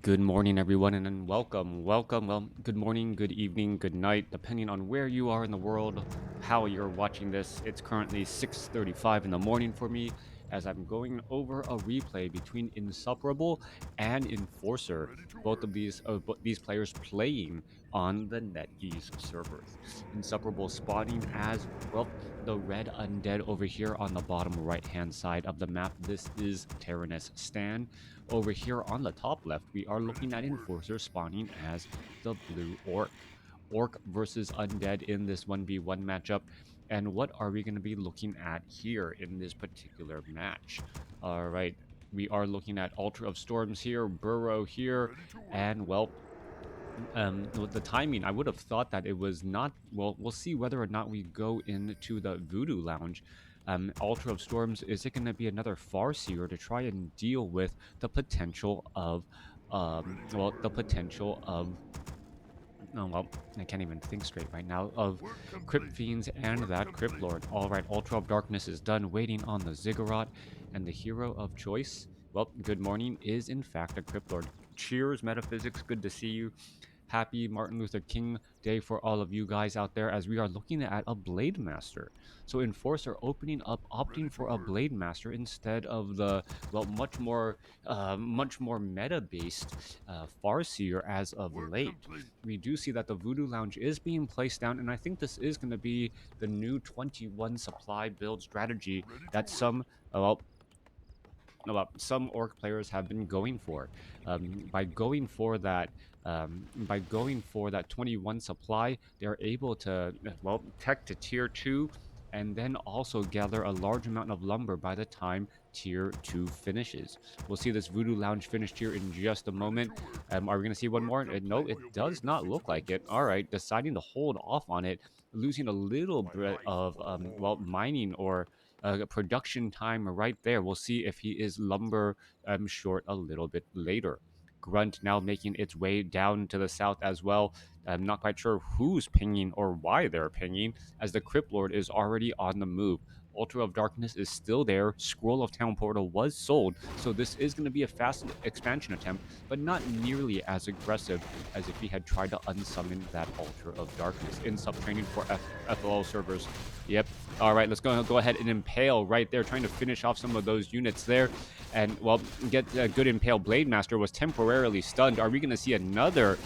Good morning, everyone, and then welcome. Well, good morning, good evening, good night, depending on where you are in the world, how you're watching this. It's currently 6:35 in the morning for me, as I'm going over a replay between Insuperable and Enforcer. Both of these players playing on the NetEase servers. Insuperable spawning as well the red undead over here on the bottom right-hand side of the map. This is Tyrannus Stan. Over here on the top left, we are looking at Enforcer spawning as the blue Orc. Orc versus Undead in this 1v1 matchup. And what are we going to be looking at here in this particular match? All right, we are looking at Altar of Storms here, Burrow here, and well, with the timing, I would have thought that it was not. Well, we'll see whether or not we go into the Voodoo Lounge. Altar of Storms, is it going to be another Farseer to try and deal with the potential of, the potential of, oh, well, I can't even think straight right now, of Crypt Fiends and that Crypt Lord. All right, Altar of Darkness is done, waiting on the Ziggurat, and the hero of choice, well, good morning, is in fact a Crypt Lord. Cheers, Metaphysics, good to see you. Happy Martin Luther King Day for all of you guys out there, as we are looking at a Blade Master. So Enforcer opening up, opting for a Blade Master instead of the, well, much more meta-based Farseer as of late. We do see that the Voodoo Lounge is being placed down, and I think this is going to be the new 21 supply build strategy that some orc players have been going for. By going for that, by going for that 21 supply, they're able to tech to tier 2, and then also gather a large amount of lumber by the time tier 2 finishes. We'll see this Voodoo Lounge finished here in just a moment. Are we going to see one more? No, it does not look like it. All right, deciding to hold off on it, losing a little bit of mining or production time right there. We'll see if he is lumber short a little bit later. Grunt now making its way down to the south as well. I'm not quite sure who's pinging or why they're pinging, as the Crypt Lord is already on the move. Altar of Darkness is still there. Scroll of Town Portal was sold, so this is going to be a fast expansion attempt, but not nearly as aggressive as if he had tried to unsummon that Altar of Darkness. In sub-training for FLL servers. Yep. All right, let's go ahead and impale right there, trying to finish off some of those units there. And, well, get a good impale. Blade Master was temporarily stunned. Are we going to see another?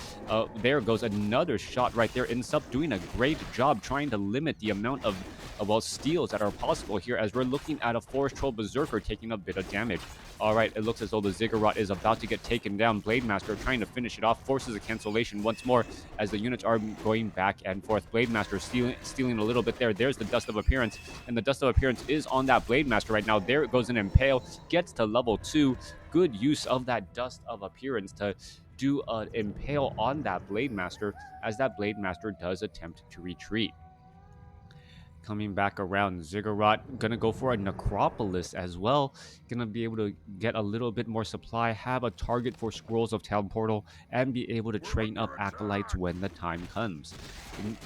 There goes another shot right there. Insup doing a great job trying to limit the amount of steals that are possible here, as we're looking at a Forest Troll Berserker taking a bit of damage. All right, it looks as though the Ziggurat is about to get taken down. Blade Master trying to finish it off, forces a cancellation once more as the units are going back and forth. Blade Master stealing a little bit there. There's the Dust of Appearance, and the Dust of Appearance is on that Blade Master right now. There it goes an Impale, gets to level 2. Good use of that Dust of Appearance to do an Impale on that Blade Master, as that Blade Master does attempt to retreat. Coming back around, Ziggurat gonna go for a Necropolis as well. Gonna be able to get a little bit more supply, have a target for Scrolls of Town Portal, and be able to train up Acolytes when the time comes.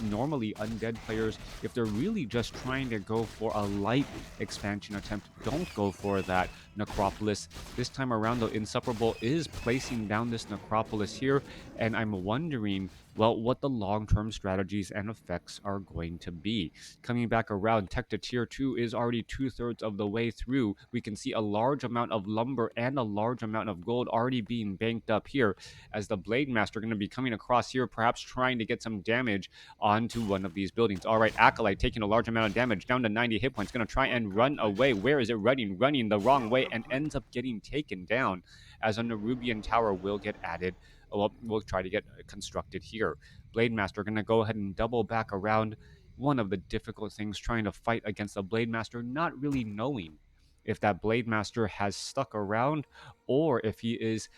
Normally, Undead players, if they're really just trying to go for a light expansion attempt, don't go for that Necropolis. This time around, though, Insuperable is placing down this Necropolis here, and I'm wondering, well, what the long-term strategies and effects are going to be. Coming back around, tech to tier 2 is already 2/3 of the way through. We can see a large amount of lumber and a large amount of gold already being banked up here, as the Blade Master going to be coming across here, perhaps trying to get some damage onto one of these buildings. All right, Acolyte taking a large amount of damage, down to 90 hit points, going to try and run away. Where is it running? Running the wrong way, and ends up getting taken down, as a Nerubian tower will get added. Well, we'll try to get constructed here. Blade Master going to go ahead and double back around. One of the difficult things trying to fight against a Blade Master, not really knowing if that Blade Master has stuck around or if he is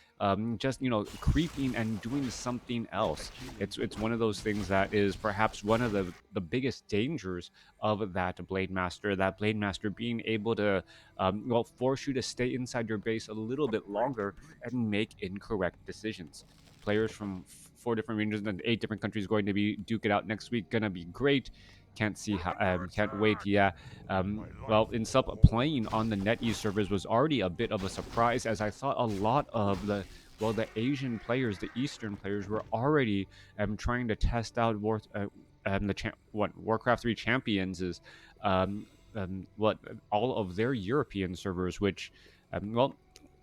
just, creeping and doing something else. It's one of those things that is perhaps one of the biggest dangers of that Blade Master. That Blade Master being able to, force you to stay inside your base a little bit longer and make incorrect decisions. Players from 4 different regions and 8 different countries going to be duke it out next week. Gonna be great. Can't see how. Can't wait. Yeah. Well, in sub playing on the NetEase servers was already a bit of a surprise, as I thought a lot of the well, the Asian players, the Eastern players, were already trying to test out Warcraft 3 Champions is um, what all of their European servers, which well,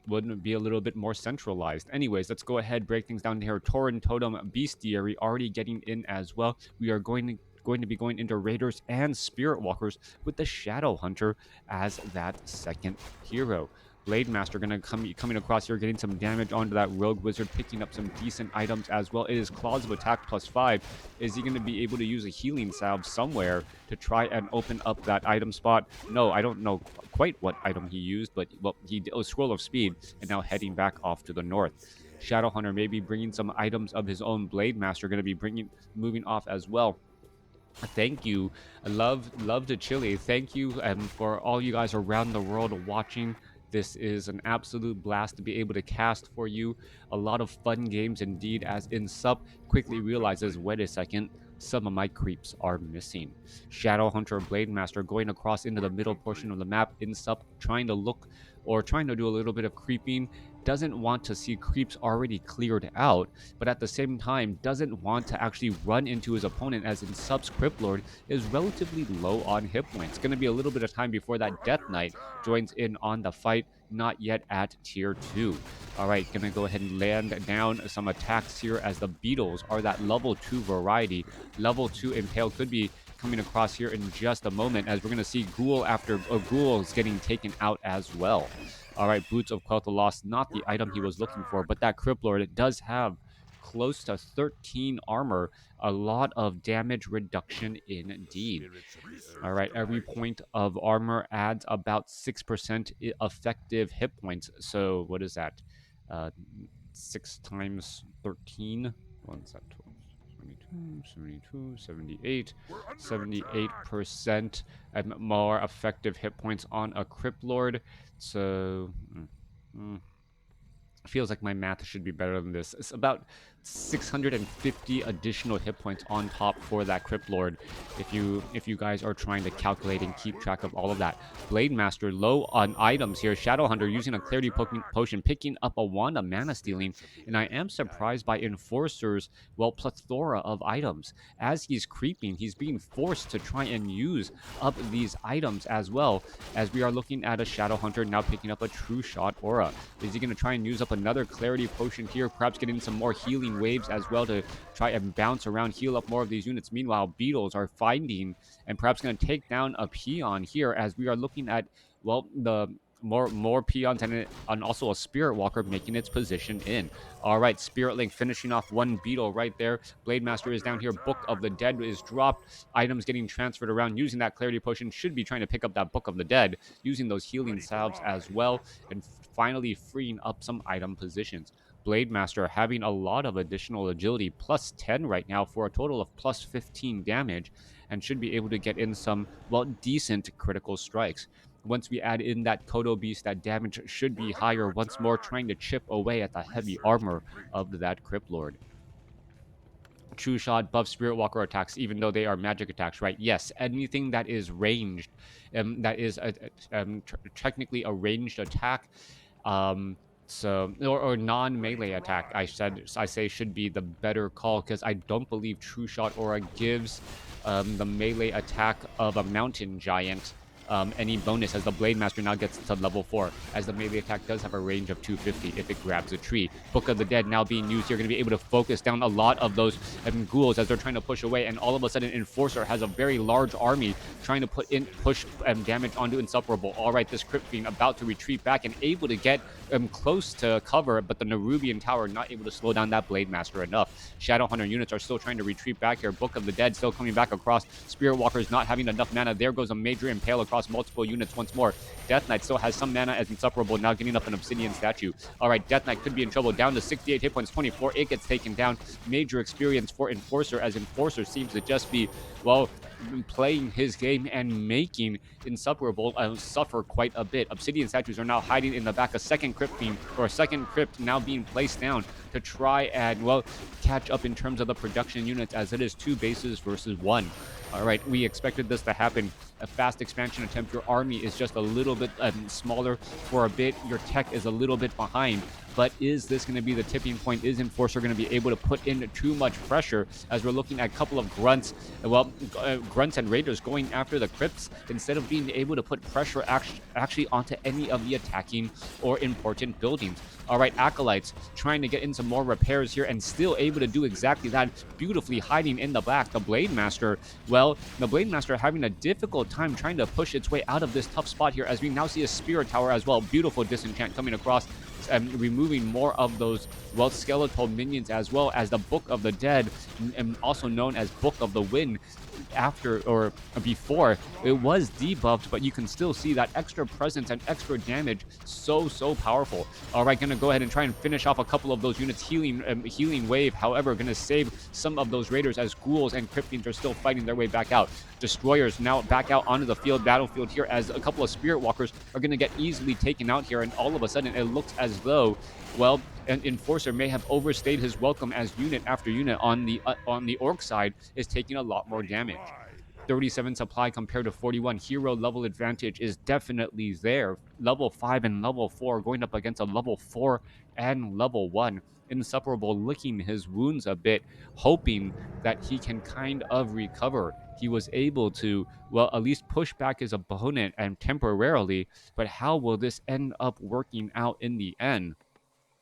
wouldn't be a little bit more centralized. Anyways, let's go ahead, break things down here. Tauren Totem Bestiary already getting in as well. We are going to be going into Raiders and Spirit Walkers with the Shadow Hunter as that second hero. Blade Master going to coming across here, getting some damage onto that Rogue Wizard, picking up some decent items as well. It is Claws of Attack +5. Is he going to be able to use a healing salve somewhere to try and open up that item spot? No, I don't know quite what item he used, but well, he did a Scroll of Speed, and now heading back off to the north. Shadow Hunter may be bringing some items of his own. Blade Master going to be moving off as well. Thank you. I love to Chile. Thank you for all you guys around the world watching. This is an absolute blast to be able to cast for you. A lot of fun games indeed, as INSUP quickly realizes, wait a second, some of my creeps are missing. Shadow Hunter Blade Master going across into the middle portion of the map. INSUP trying to look or trying to do a little bit of creeping. Doesn't want to see creeps already cleared out, but at the same time doesn't want to actually run into his opponent, as INSUP's Cryptlord is relatively low on hit points. Going to be a little bit of time before that Death Knight joins in on the fight, not yet at tier 2. All right, going to go ahead and land down some attacks here, as the Beetles are that level 2 variety. Level 2 Impale could be coming across here in just a moment, as we're going to see Ghoul after Ghoul is getting taken out as well. All right, Boots of Quel'Tha Lost, not the item he was looking for, but that Cryptlord, it does have close to 13 armor, a lot of damage reduction indeed. All right, every point of armor adds about 6% effective hit points. So what is that? 6 times 13? What's that? 72, 78, 78% and more effective hit points on a Cryptlord. So feels like my math should be better than this. It's about 650 additional hit points on top for that Cryptlord, if you guys are trying to calculate and keep track of all of that. Blade Master low on items here. Shadow Hunter using a Clarity Potion, picking up a Wand of Mana Stealing, and I am surprised by Enforcer's, well, plethora of items. As he's creeping, he's being forced to try and use up these items, as well as we are looking at a Shadow Hunter now picking up a True Shot Aura. Is he going to try and use up another Clarity Potion here, perhaps getting some more healing waves as well to try and bounce around, heal up more of these units? Meanwhile, Beetles are finding and perhaps going to take down a Peon here, as we are looking at, well, the more peons and also a Spirit Walker making its position in. All right, Spirit Link finishing off one Beetle right there. Blade Master is down here. Book of the Dead is dropped. Items getting transferred around. Using that Clarity Potion, should be trying to pick up that Book of the Dead, using those healing salves as well, and finally freeing up some item positions. Blade Master having a lot of additional agility, plus 10 right now, for a total of plus 15 damage, and should be able to get in some, well, decent critical strikes. Once we add in that Kodo Beast, that damage should be higher once more, trying to chip away at the heavy armor of that Cryptlord. True Shot buff Spirit Walker attacks, even though they are magic attacks, right? Yes, anything that is ranged, that is technically a ranged attack, or non-melee attack, I say should be the better call, because I don't believe True Shot Aura gives the melee attack of a mountain giant any bonus, as the Blade Master now gets to level 4, as the melee attack does have a range of 250 if it grabs a tree. Book of the Dead now being used. You're going to be able to focus down a lot of those ghouls as they're trying to push away, and all of a sudden Enforcer has a very large army trying to push damage onto Insupperable. All right, this Crypt Fiend about to retreat back and able to get close to cover, but the Nerubian Tower not able to slow down that Blade Master enough. Shadow Hunter units are still trying to retreat back here. Book of the Dead still coming back across. Spirit Walkers not having enough mana. There goes a major impale across multiple units once more. Death Knight still has some mana as Insupperable, now getting up an Obsidian statue. All right, Death Knight could be in trouble. Down to 68 hit points, 24. It gets taken down. Major experience for Enforcer, as Enforcer seems to just be, well, playing his game and making Insupperable suffer quite a bit. Obsidian statues are now hiding in the back. A second Crypt Fiend, or a second Crypt now being placed down to try and, well, catch up in terms of the production units, as it is 2 bases versus 1. All right, we expected this to happen. a fast expansion attempt. Your army is just a little bit smaller for a bit. Your tech is a little bit behind. But is this going to be the tipping point? Is Enforcer going to be able to put in too much pressure, as we're looking at a couple of grunts? Well, grunts and raiders going after the crypts instead of being able to put pressure actually onto any of the attacking or important buildings. All right, acolytes trying to get in some more repairs here and still able to do exactly that, beautifully hiding in the back. The Blade Master, well, the Blade Master having a difficult time trying to push its way out of this tough spot here, as we now see a Spirit Tower as well. Beautiful disenchant coming across and removing more of those, well, skeletal minions, as well as the Book of the Dead, and also known as Book of the Wind. After or before it was debuffed, but you can still see that extra presence and extra damage. So powerful. All right, gonna go ahead and try and finish off a couple of those units. Healing wave, however, gonna save some of those raiders, as ghouls and cryptings are still fighting their way back out. Destroyers now back out onto the battlefield here, as a couple of Spirit Walkers are gonna get easily taken out here, and all of a sudden it looks as though, well, an Enforcer may have overstayed his welcome, as unit after unit on the Orc side is taking a lot more damage. 37 supply compared to 41. Hero level advantage is definitely there. Level 5 and level 4 going up against a level 4 and level 1. Insuperable licking his wounds a bit, hoping that he can kind of recover. He was able to, well, at least push back his opponent and temporarily, but how will this end up working out in the end?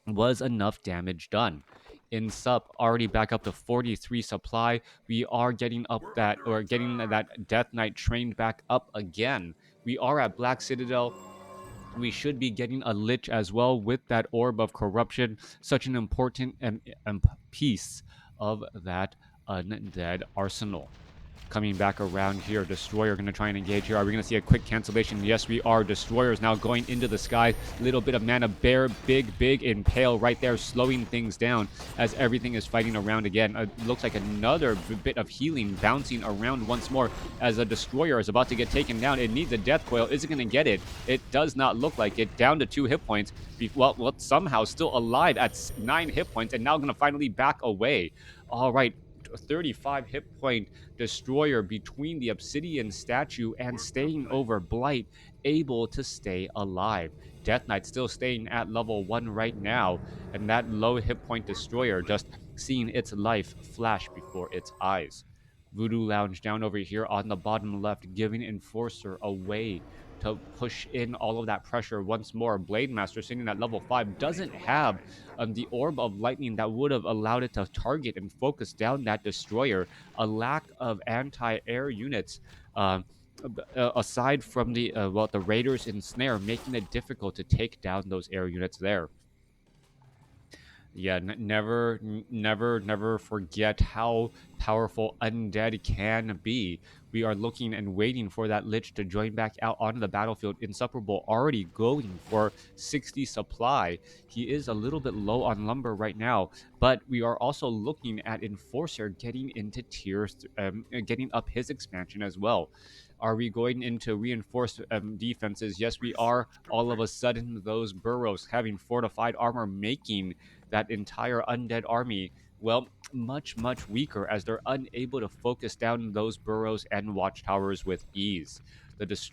Was enough damage done. In sup, already back up to 43 supply. We are getting that Death Knight trained back up again. We are at Black Citadel. We should be getting a Lich as well with that Orb of Corruption. Such an important piece of that undead arsenal. Coming back around here, Destroyer going to try and engage here. Are we going to see a quick cancellation? Yes, we are. Destroyer is now going into the sky. Little bit of mana bear, big impale right there, slowing things down as everything is fighting around again. Looks like another bit of healing bouncing around once more, as a Destroyer is about to get taken down. It needs a death coil. Is it going to get it? It does not look like it. Down to 2 hit points. Well, somehow still alive at 9 hit points, and now going to finally back away. All right. 35 hit point Destroyer between the Obsidian statue and staying over Blight, able to stay alive. Death Knight still staying at level 1 right now, and that low hit point Destroyer just seeing its life flash before its eyes. Voodoo Lounge down over here on the bottom left, giving Enforcer a way to push in all of that pressure once more. Blade Master sitting at level 5 doesn't have the Orb of Lightning that would have allowed it to target and focus down that Destroyer. A lack of anti-air units, aside from the Raiders in Snare, making it difficult to take down those air units there. Yeah, never forget how powerful undead can be. We are looking and waiting for that Lich to join back out onto the battlefield. Insuperable already going for 60 supply. He is a little bit low on lumber right now, but we are also looking at Enforcer getting into tiers, getting up his expansion as well. Are we going into reinforced defenses? Yes, we are. All of a sudden, those burrows having fortified armor, making that entire undead army, well, much weaker, as they're unable to focus down those burrows and watchtowers with ease.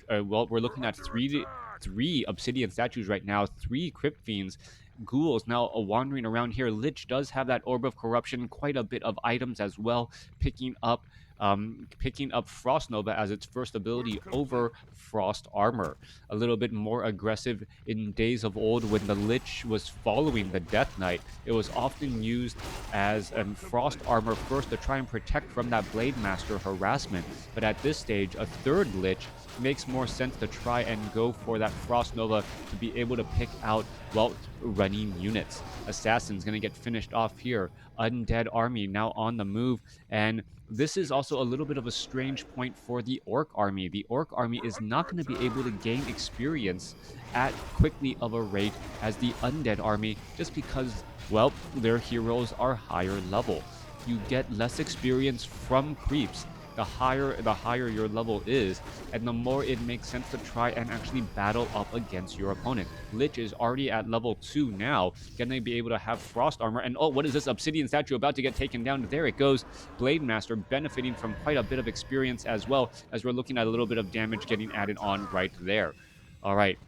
Well, we're looking at three Obsidian statues right now, 3 Crypt Fiends, ghouls now wandering around here. Lich does have that Orb of Corruption, quite a bit of items as well, picking up Frost Nova as its first ability over Frost Armor. A little bit more aggressive in days of old when the Lich was following the Death Knight. It was often used as Frost Armor first to try and protect from that Blade Master harassment. But at this stage, a 3rd Lich makes more sense to try and go for that Frost Nova to be able to pick out, well, running units. Assassin's going to get finished off here. Undead army now on the move, and this is also a little bit of a strange point for the Orc army. The Orc army is not going to be able to gain experience at quickly of a rate as the Undead army, just because, well, their heroes are higher level. You get less experience from creeps, the higher your level is, and the more it makes sense to try and actually battle up against your opponent. Lich is already at level 2 now, gonna be able to have frost armor, and oh, what is this obsidian statue about to get taken down? There it goes. Blade Master benefiting from quite a bit of experience as well, as we're looking at a little bit of damage getting added on right there. All right,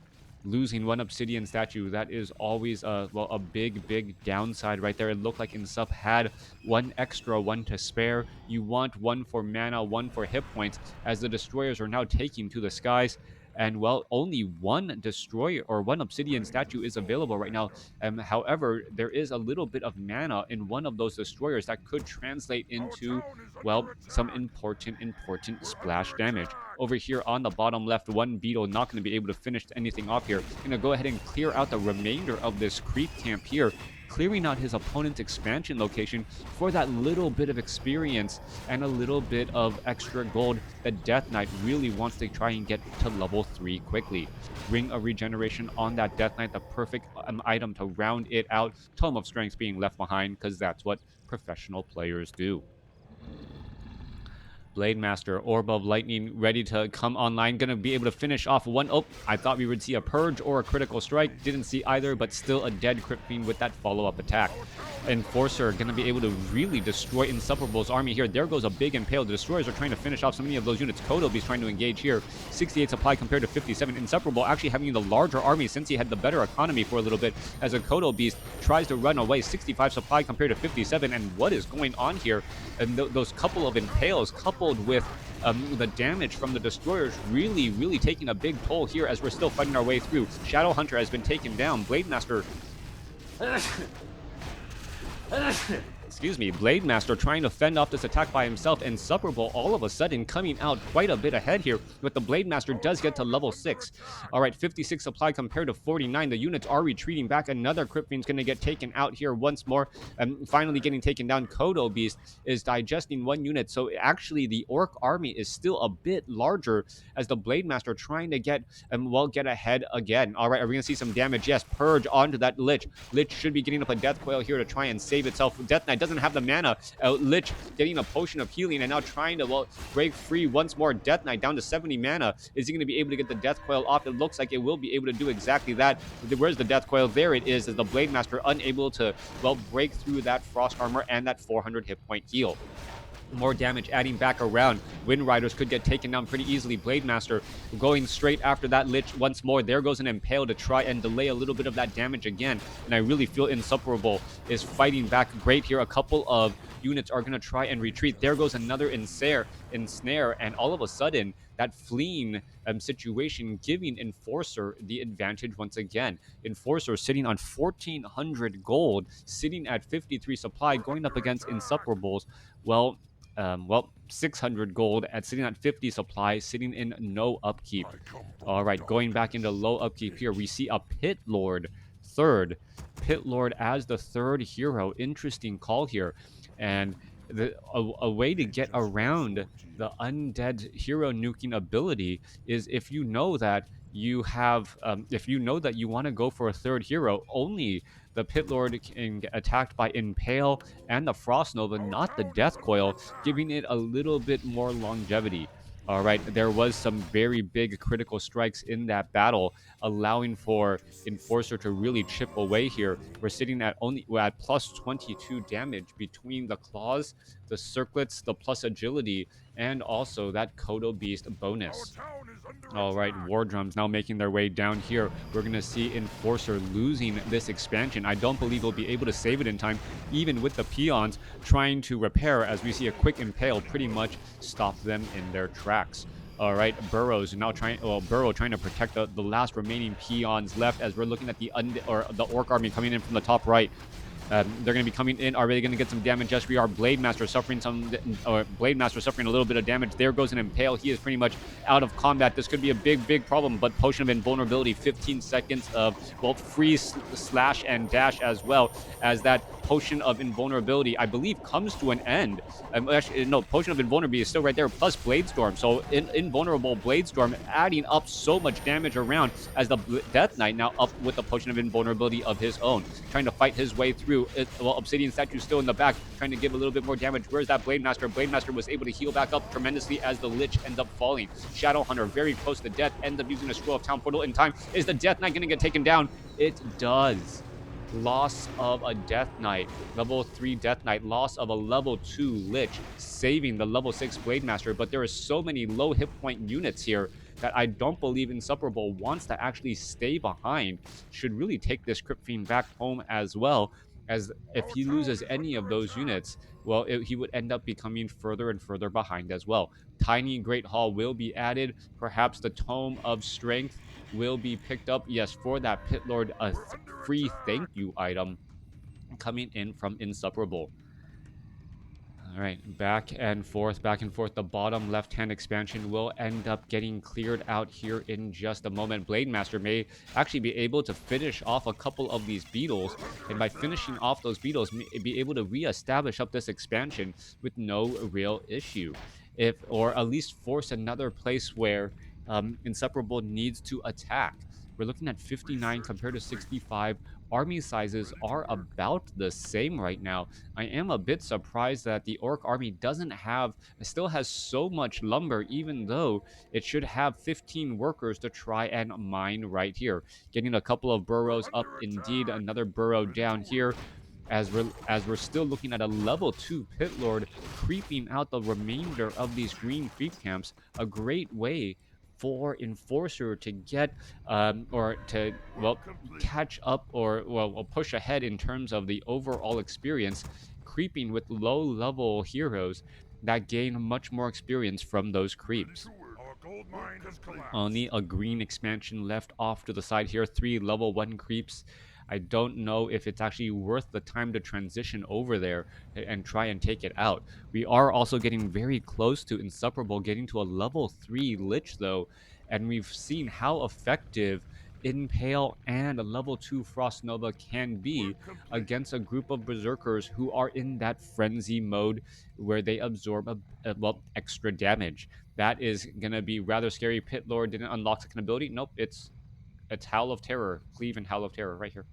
losing one obsidian statue, that is always a big downside right there. It looked like Insup had one extra one to spare. You want one for mana, one for hit points, as the destroyers are now taking to the skies. And well, only one destroyer or one obsidian statue is available right now. However, there is a little bit of mana in one of those destroyers that could translate into, well, some important splash damage. Over here on the bottom left, one beetle not going to be able to finish anything off here. Going to go ahead and clear out the remainder of this creep camp here, clearing out his opponent's expansion location for that little bit of experience and a little bit of extra gold that Death Knight really wants to try and get to level 3 quickly. Ring of Regeneration on that Death Knight, the perfect item to round it out. Tome of Strength being left behind because that's what professional players do. Blade Master, Orb of Lightning, ready to come online. Going to be able to finish off one. Oh, I thought we would see a Purge or a Critical Strike. Didn't see either, but still a dead Crypt Fiend with that follow-up attack. Enforcer going to be able to really destroy Insuperable's army here. There goes a big Impale. The Destroyers are trying to finish off so many of those units. Kodobi's trying to engage here. 68 supply compared to 57. Insuperable actually having the larger army since he had the better economy for a little bit, as a Kodo Beast tries to run away. 65 supply compared to 57. And what is going on here? And those couple of Impales coupled with the damage from the destroyers really taking a big toll here as we're still fighting our way through. Shadow Hunter has been taken down. Blade Master excuse me, Blade Master trying to fend off this attack by himself, and Insuperable all of a sudden coming out quite a bit ahead here, but the Blade Master does get to level 6. All right, 56 supply compared to 49. The units are retreating back. Another Crypt Fiend's going to get taken out here once more, and finally getting taken down. Kodo Beast is digesting one unit, so actually the Orc army is still a bit larger as the Blade Master trying to get ahead again. All right, are we going to see some damage? Yes, Purge onto that Lich. Lich should be getting up a Death Coil here to try and save itself. Death Knight doesn't have the mana. Lich getting a potion of healing and now trying to break free once more. Death Knight down to 70 mana. Is he going to be able to get the Death Coil off? It looks like it will be able to do exactly that. Where's the Death Coil? There it is, as the Blade Master unable to, break through that Frost Armor and that 400 hit point heal. More damage adding back around. Wind Riders could get taken down pretty easily. Blade Master going straight after that Lich once more. There goes an Impale to try and delay a little bit of that damage again. And I really feel Insuperable is fighting back great here. A couple of units are going to try and retreat. There goes another Ensnare, and all of a sudden, that fleeing situation giving Enforcer the advantage once again. Enforcer sitting on 1,400 gold, sitting at 53 supply, going up against Insuperables. 600 gold at sitting at 50 supply, sitting in no upkeep. All right, going back into low upkeep here, we see a Pit Lord third. Pit Lord as the third hero. Interesting call here. And a way to get around the undead hero nuking ability is if you know that you have, if you know that you want to go for a third hero, only the Pit Lord can get attacked by Impale and the Frost Nova, not the Death Coil, giving it a little bit more longevity. All right, there was some very big critical strikes in that battle, allowing for Enforcer to really chip away here. We're sitting at at plus 22 damage between the claws, the circlets, the plus agility, and also that Kodo Beast bonus. All right, War Drums now making their way down here. We're going to see Enforcer losing this expansion. I don't believe he'll be able to save it in time, even with the peons trying to repair, as we see a quick Impale pretty much stop them in their tracks. All right, Burrow's now Burrow trying to protect the last remaining peons left, as we're looking at the Orc army coming in from the top right. They're going to be coming in. Are they going to get some damage? Yes, we are. Blade Master suffering a little bit of damage. There goes an Impale. He is pretty much out of combat. This could be a big problem, but Potion of Invulnerability, 15 seconds of both free slash and dash, as well as that Potion of Invulnerability, I believe, comes to an end. Actually, no, Potion of Invulnerability is still right there, plus Blade Storm. So Invulnerable Blade Storm adding up so much damage around as the Death Knight now up with the Potion of Invulnerability of his own, trying to fight his way through it. Well, Obsidian Statue still in the back, trying to give a little bit more damage. Where's that Blade Master? Blade Master was able to heal back up tremendously as the Lich ends up falling. Shadowhunter very close to death, ends up using a Scroll of Town Portal in time. Is the Death Knight going to get taken down? It does. Loss of a Death Knight, level 3 Death Knight, loss of a level 2 Lich, saving the level 6 Blade Master. But there are so many low hit point units here that I don't believe INSUPERABLE wants to actually stay behind. Should really take this Crypt Fiend back home as well, as if he loses any of those units, well, he would end up becoming further and further behind as well. Tiny Great Hall will be added. Perhaps the Tome of Strength will be picked up. Yes, for that Pit Lord, a free thank you item coming in from INSUPERABLE. All right, back and forth, back and forth. The bottom left-hand expansion will end up getting cleared out here in just a moment. Blade Master may actually be able to finish off a couple of these beetles, and by finishing off those beetles, be able to re-establish up this expansion with no real issue. Or at least force another place where INSUPERABLE needs to attack. We're looking at 59 compared to 65. Army sizes are about the same right now. I am a bit surprised that the Orc army still has so much lumber, even though it should have 15 workers to try and mine right here. Getting a couple of burrows up, indeed, another burrow down here. As we're still looking at a level 2 Pit Lord creeping out the remainder of these green creep camps. A great way for Enforcer to get or to, well, catch up or, well, push ahead in terms of the overall experience, creeping with low level heroes that gain much more experience from those creeps. Only a green expansion left off to the side here. 3 level 1 creeps. I don't know if it's actually worth the time to transition over there and try and take it out. We are also getting very close to INSUPERABLE getting to a level 3 Lich, though, and we've seen how effective Impale and a level 2 Frost Nova can be against a group of Berserkers who are in that frenzy mode where they absorb well, extra damage. That is going to be rather scary. Pit Lord didn't unlock second ability. Nope, it's Howl of Terror. Cleave and Howl of Terror right here.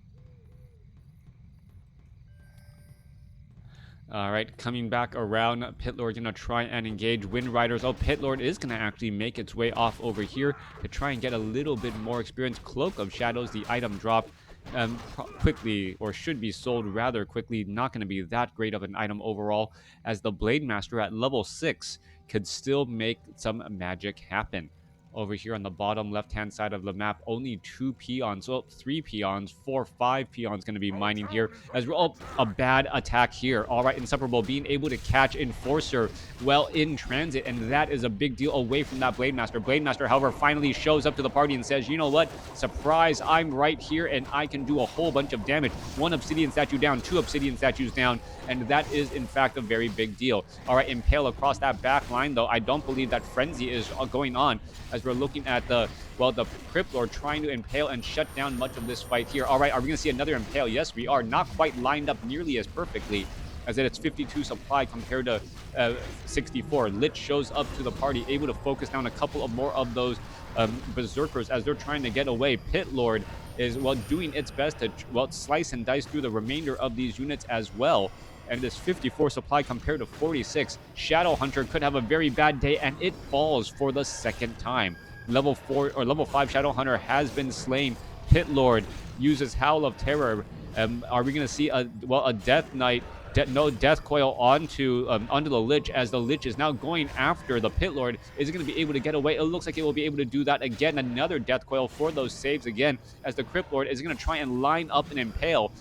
All right, coming back around, Pit Lord going to try and engage Wind Riders. Oh, Pit Lord is going to actually make its way off over here to try and get a little bit more experience. Cloak of Shadows, the item dropped quickly, or should be sold rather quickly. Not going to be that great of an item overall, as the Blade Master at level 6 could still make some magic happen. Over here on the bottom left-hand side of the map, only 2 peons, well, 3 peons, 4, 5 peons going to be mining here. As we're, oh, a bad attack here. All right, INSUPERABLE being able to catch Enforcer well in transit, and that is a big deal away from that Blade Master. Blade Master, however, finally shows up to the party and says, you know what? Surprise, I'm right here, and I can do a whole bunch of damage. 1 Obsidian Statue down, 2 Obsidian Statues down, and that is, in fact, a very big deal. All right, Impale across that back line, though. I don't believe that Frenzy is going on, as we're looking at the Crypt Lord trying to impale and shut down much of this fight here. All right, are we going to see another impale? Yes, we are. Not quite lined up nearly as perfectly, as it's 52 supply compared to 64. Lich shows up to the party, able to focus down a couple of more of those Berserkers as they're trying to get away. Pit Lord is, well, doing its best to, well, slice and dice through the remainder of these units as well. And this 54 supply compared to 46. Shadowhunter could have a very bad day, and it falls for the second time. Level 4 or level 5 Shadowhunter has been slain. Pit Lord uses Howl of Terror. Are we going to see a Death Knight? No Death Coil onto the Lich, as the Lich is now going after the Pit Lord. Is it going to be able to get away? It looks like it will be able to do that again. Another Death Coil for those saves again, as the Crypt Lord is going to try and line up and impale.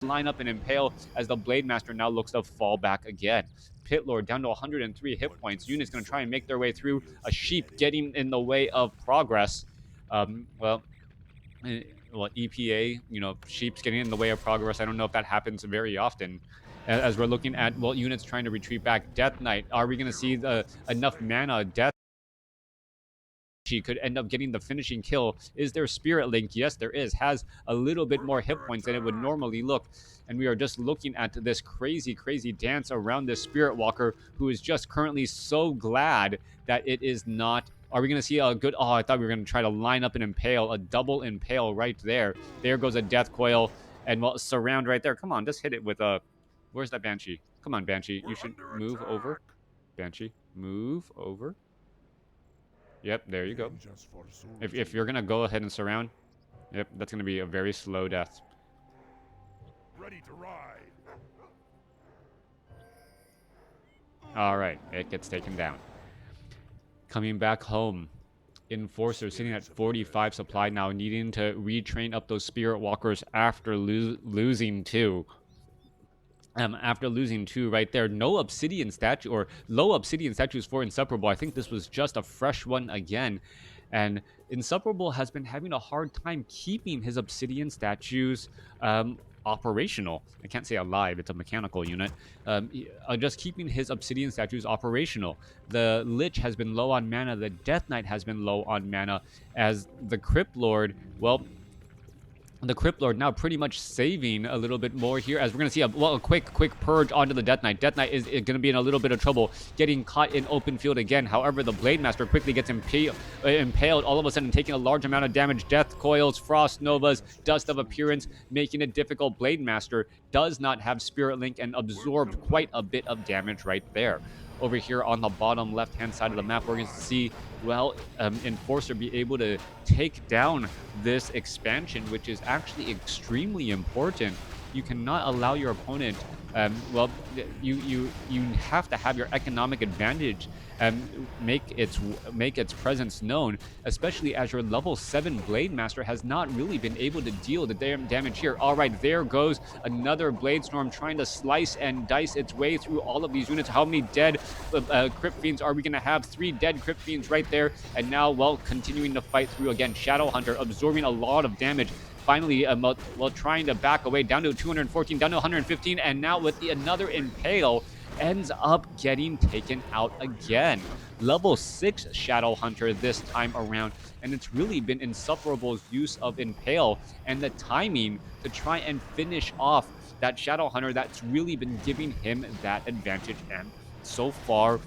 As the Blade Master now looks to fall back again. Pit Lord down to 103 hit points. Unit's going to try and make their way through. A sheep getting in the way of progress. EPA, sheep's getting in the way of progress. I don't know if that happens very often. As we're looking at, units trying to retreat back. Death Knight, are we going to see enough mana? Death Banshee could end up getting the finishing kill. Is there Spirit Link? Yes, there is. Has a little bit more hit points than it would normally look. And we are just looking at this crazy, crazy dance around this Spirit Walker, who is just currently so glad that it is not. Are we going to see a good... Oh, I thought we were going to try to line up an Impale, a double Impale right there. There goes a Death Coil. And well, surround right there. Come on, just hit it with a... Where's that Banshee? Come on, Banshee. You should move over. Banshee, move over. Yep, there you go. If you're going to go ahead and surround, yep, that's going to be a very slow death. Ready to ride. All right, it gets taken down. Coming back home, Enforcer sitting at 45 supply now, needing to retrain up those Spirit Walkers after losing 2. After losing 2 right there. No Obsidian statue, or low Obsidian statues for Insuperable. I think this was just a fresh one again. And Insuperable has been having a hard time keeping his Obsidian statues operational. I can't say alive, it's a mechanical unit. Just keeping his Obsidian statues operational. The Lich has been low on mana, the Death Knight has been low on mana, as the Crypt Lord, well, the Crypt Lord now pretty much saving a little bit more here, as we're going to see a quick purge onto the Death Knight. Death Knight is going to be in a little bit of trouble, getting caught in open field again. However, the Blade Master quickly gets impaled, all of a sudden taking a large amount of damage. Death Coils, Frost Novas, Dust of Appearance, making it difficult. Blade Master does not have Spirit Link and absorbed quite a bit of damage right there. Over here on the bottom left-hand side of the map, we're going to see, well, Enforcer be able to take down this expansion, which is actually extremely important. You cannot allow your opponent, well, you have to have your economic advantage make its presence known, especially as your level 7 Blade Master has not really been able to deal the damage here. All right, there goes another Blade Storm trying to slice and dice its way through all of these units. How many dead Crypt Fiends are we going to have? 3 dead Crypt Fiends right there. And now, well, continuing to fight through again. Shadow Hunter absorbing a lot of damage. Finally, well, trying to back away down to 214, down to 115, and now with another Impale, ends up getting taken out again. Level 6 Shadow Hunter this time around, and it's really been Insuperable's use of Impale and the timing to try and finish off that Shadow Hunter that's really been giving him that advantage, and so far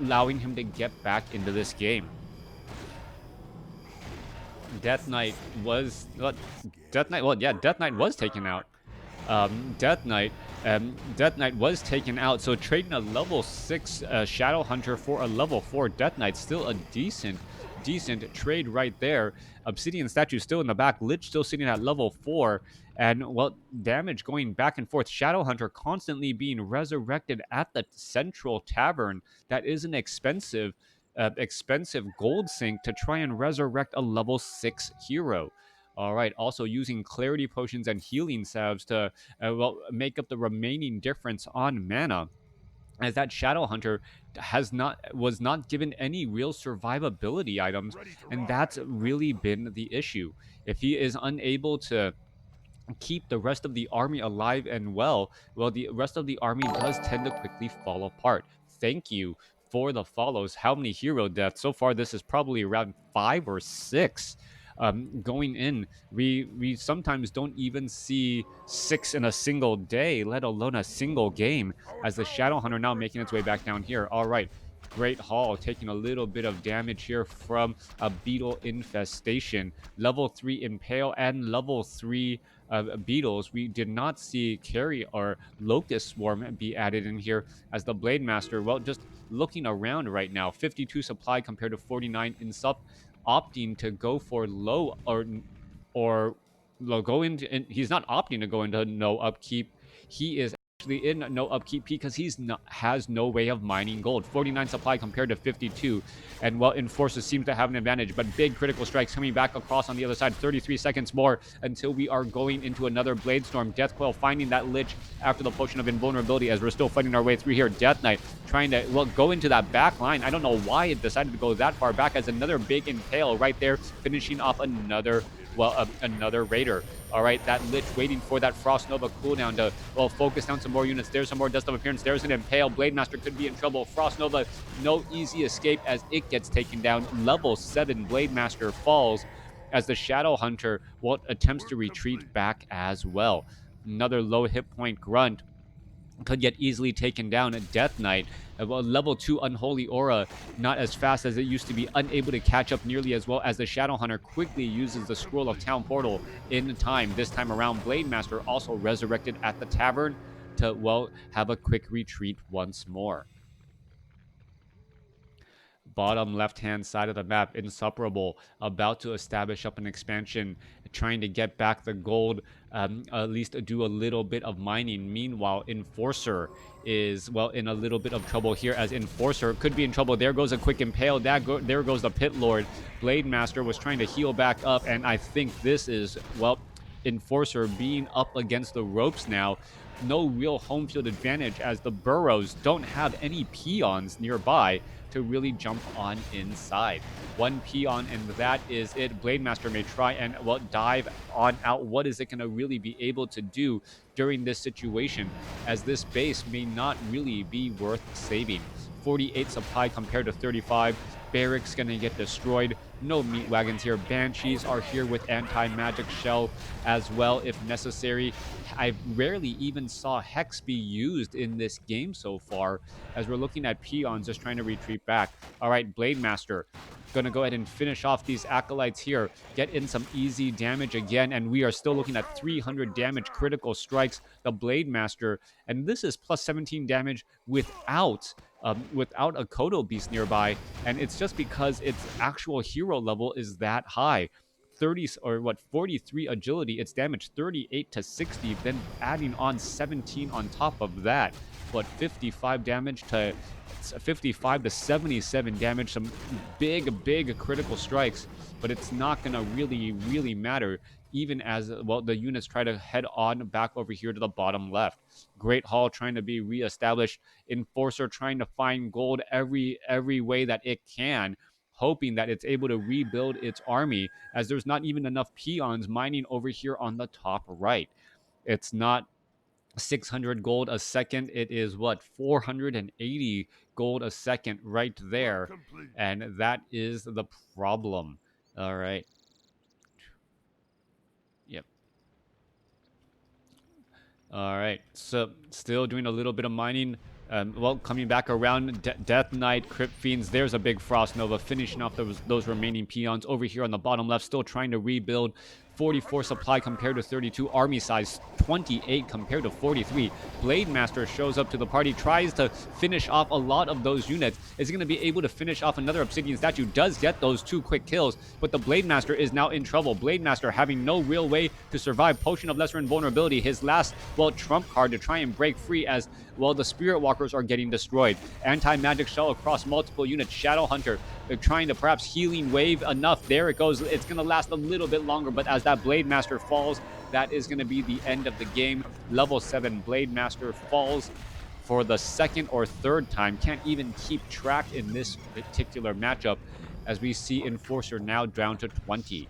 allowing him to get back into this game. Death Knight was Death Knight was taken out. Death Knight was taken out, so trading a level 6 Shadow Hunter for a level 4 Death Knight, still a decent trade right there. Obsidian statue still in the back, Lich still sitting at level 4, and well, damage going back and forth. Shadow Hunter constantly being resurrected at the Central Tavern. That is an expensive gold sink to try and resurrect a level 6 hero. All right, also using clarity potions and healing salves to well, make up the remaining difference on mana, as that Shadow Hunter was not given any real survivability items, and that's really been the issue. If he is unable to keep the rest of the army alive and well, the rest of the army does tend to quickly fall apart. Thank you for the follows. How many hero deaths? So far, this is probably around 5 or 6. Going in, we sometimes don't even see 6 in a single day, let alone a single game, as the Shadow Hunter now making its way back down here. All right, Great Hall taking a little bit of damage here from a beetle infestation. Level 3 Impale and level 3 beetles. We did not see Carry or Locust Swarm be added in here, as the Blade Master, well, just looking around right now, 52 supply compared to 49 in Sup, opting to go for low or go into, and he's not opting to go into no upkeep. He is actually in no upkeep because has no way of mining gold. 49 supply compared to 52, and well, Enforcer seems to have an advantage, but big critical strikes coming back across on the other side. 33 seconds more until we are going into another Blade Storm. Death Coil finding that Lich after the potion of invulnerability, as we're still fighting our way through here. Death Knight trying to, well, go into that back line. I don't know why it decided to go that far back, as another big Impale right there, finishing off another well, another Raider. All right, that Lich waiting for that Frost Nova cooldown to, well, focus down some more units. There's some more Dust of Appearance. There's an Impale. Blade Master could be in trouble. Frost Nova, no easy escape as it gets taken down. Level 7 Blade Master falls as the Shadow Hunter, well, attempts to Work retreat complete. back as well. Another low hit point Grunt could get easily taken down at Death Knight. Well, level 2 Unholy Aura, not as fast as it used to be, unable to catch up nearly as well as the Shadow Hunter quickly uses the Work Scroll of complete. Town Portal in time. This time around, Blade Master also resurrected at the tavern to, well, have a quick retreat once more. Bottom left hand side of the map, Insuperable, about to establish up an expansion, trying to get back the gold, at least do a little bit of mining. Meanwhile, Enforcer is, well, in a little bit of trouble here, as Enforcer could be in trouble. There goes a quick impale. There goes the Pit Lord. Blade Master was trying to heal back up, and I think this is, well, Enforcer being up against the ropes now. No real home field advantage as the Burrows don't have any peons nearby to really jump on inside. One peon, and that is it. Blade Master may try and, well, dive on out. What is it going to really be able to do during this situation, as this base may not really be worth saving? 48 supply compared to 35. Barracks going to get destroyed. No meat wagons here. Banshees are here with anti-magic shell as well if necessary. I rarely even saw Hex be used in this game so far, as we're looking at peons just trying to retreat back. All right, Blade Master going to go ahead and finish off these acolytes here, get in some easy damage again, and we are still looking at 300 damage critical strikes. The Blade Master, and this is plus 17 damage without a Kodo Beast nearby, and it's just because its actual hero level is that high. 30 or what 43 agility, its damage 38 to 60, then adding on 17 on top of that, what 55 damage to 55 to 77 damage, some big critical strikes, but it's not going to really matter, even as, well, the units try to head on back over here to the bottom left. Great Hall trying to be reestablished. Enforcer trying to find gold every way that it can, hoping that it's able to rebuild its army, as there's not even enough peons mining over here on the top right. It's not 600 gold a second. It is what, 480 gold a second right Work there. complete. And that is the problem. All right. Yep. All right. So still doing a little bit of mining. Well, coming back around, Death Knight, Crypt Fiends, there's a big Frost Nova, finishing off those remaining peons. Over here on the bottom left, still trying to rebuild. 44 supply compared to 32. Army size 28 compared to 43. Blade Master shows up to the party, tries to finish off a lot of those units. Is going to be able to finish off another Obsidian statue. Does get those 2 quick kills, but the Blade Master is now in trouble. Blade Master having no real way to survive. Potion of Lesser Invulnerability, his last, well, trump card to try and break free, as, well, the Spirit Walkers are getting destroyed. Anti-magic shell across multiple units. Shadow Hunter, they're trying to perhaps healing wave enough. There it goes. It's going to last a little bit longer, but as that Blade Master falls, that is going to be the end of the game. Level 7 Blade Master falls for the second or third time. Can't even keep track in this particular matchup, as we see Enforcer now down to 20.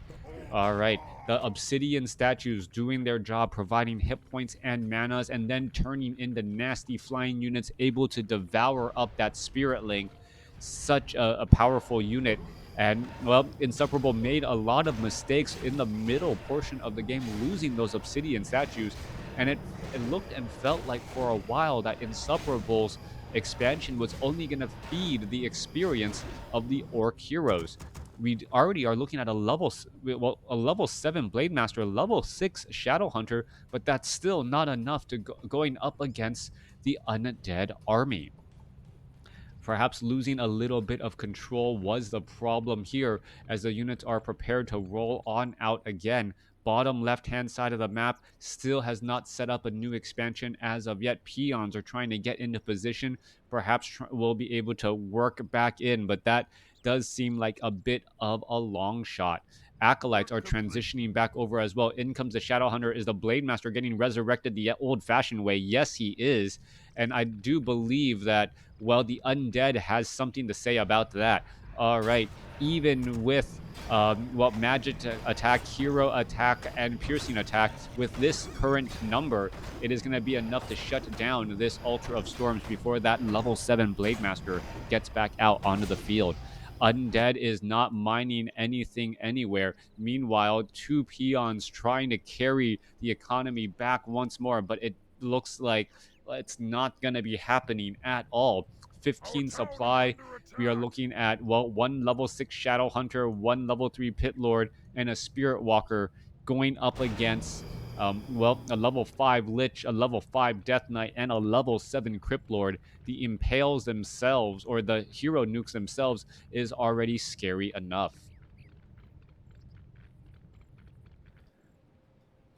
All right, the Obsidian statues doing their job, providing hit points and manas, and then turning into nasty flying units able to devour up that Spirit Link. Such a powerful unit. And, well, Insuperable made a lot of mistakes in the middle portion of the game, losing those Obsidian statues. And it looked and felt like for a while that Insuperable's expansion was only going to feed the experience of the Orc heroes. We already are looking at a level 7 Blade Master, level 6 Shadow Hunter, but that's still not enough to going up against the undead army. Perhaps losing a little bit of control was the problem here, as the units are prepared to roll on out again. Bottom left-hand side of the map still has not set up a new expansion as of yet. Peons are trying to get into position. Perhaps we'll be able to work back in, but that does seem like a bit of a long shot. Acolytes Work are complete. transitioning back over as well. In comes the Shadow Hunter. Is the Blade Master getting resurrected the old-fashioned way? Yes, he is. And I do believe that, well, the undead has something to say about that. All right. Even with magic attack, hero attack, and piercing attack, with this current number, it is going to be enough to shut down this Ultra of Storms before that level 7 Blade Master gets back out onto the field. Undead is not mining anything anywhere. Meanwhile, two peons trying to carry the economy back once more, but it looks like it's not going to be happening at all. Our 15 town is supply. under We are attack. looking at, well, one level 6 Shadow Hunter, one level 3 Pit Lord, and a Spirit Walker going up against, a level 5 Lich, a level 5 Death Knight, and a level 7 Crypt Lord. The Impales themselves, or the hero nukes themselves, is already scary enough.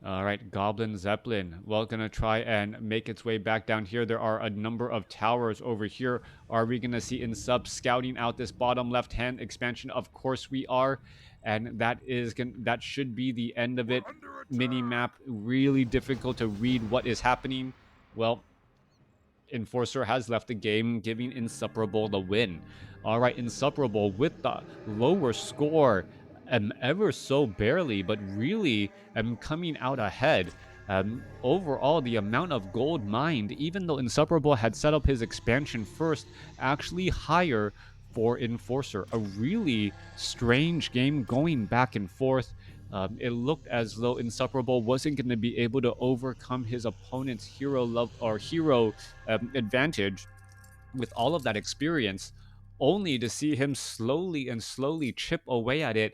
All right, Goblin Zeppelin. Well, gonna try and make its way back down here. There are a number of towers over here. Are we gonna see Insub scouting out this bottom left-hand expansion? Of course we are, and that should be the end of We're it. under Mini attack. map really difficult to read what is happening. Well, Enforcer has left the game, giving Insuperable the win. All right, Insuperable with the lower score, ever so barely, but really coming out ahead. Overall, the amount of gold mined, even though Insuperable had set up his expansion first, actually higher for Enforcer. A really strange game going back and forth. It looked as though Insuperable wasn't going to be able to overcome his opponent's hero love or hero advantage with all of that experience, only to see him slowly and slowly chip away at it,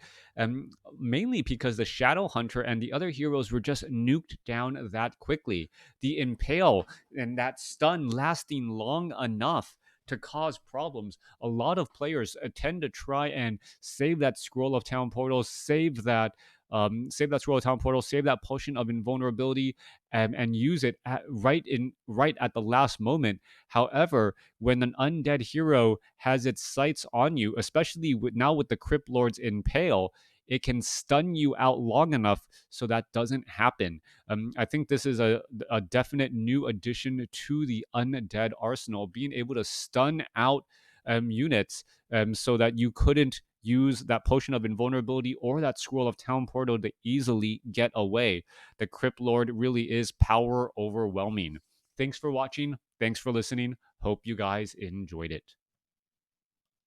mainly because the Shadow Hunter and the other heroes were just nuked down that quickly. The Impale and that stun lasting long enough to cause problems. A lot of players tend to try and save that Scroll of Town Portal, save that Scroll of Town Portal, save that potion of invulnerability, and use it right at the last moment. However, when an undead hero has its sights on you, especially now with the Crypt Lords Impale, it can stun you out long enough so that doesn't happen. I think this is a definite new addition to the undead arsenal, being able to stun out units so that you couldn't use that potion of invulnerability or that scroll of town portal to easily get away. The Crypt Lord really is power overwhelming. Thanks for watching. Thanks for listening. Hope you guys enjoyed it.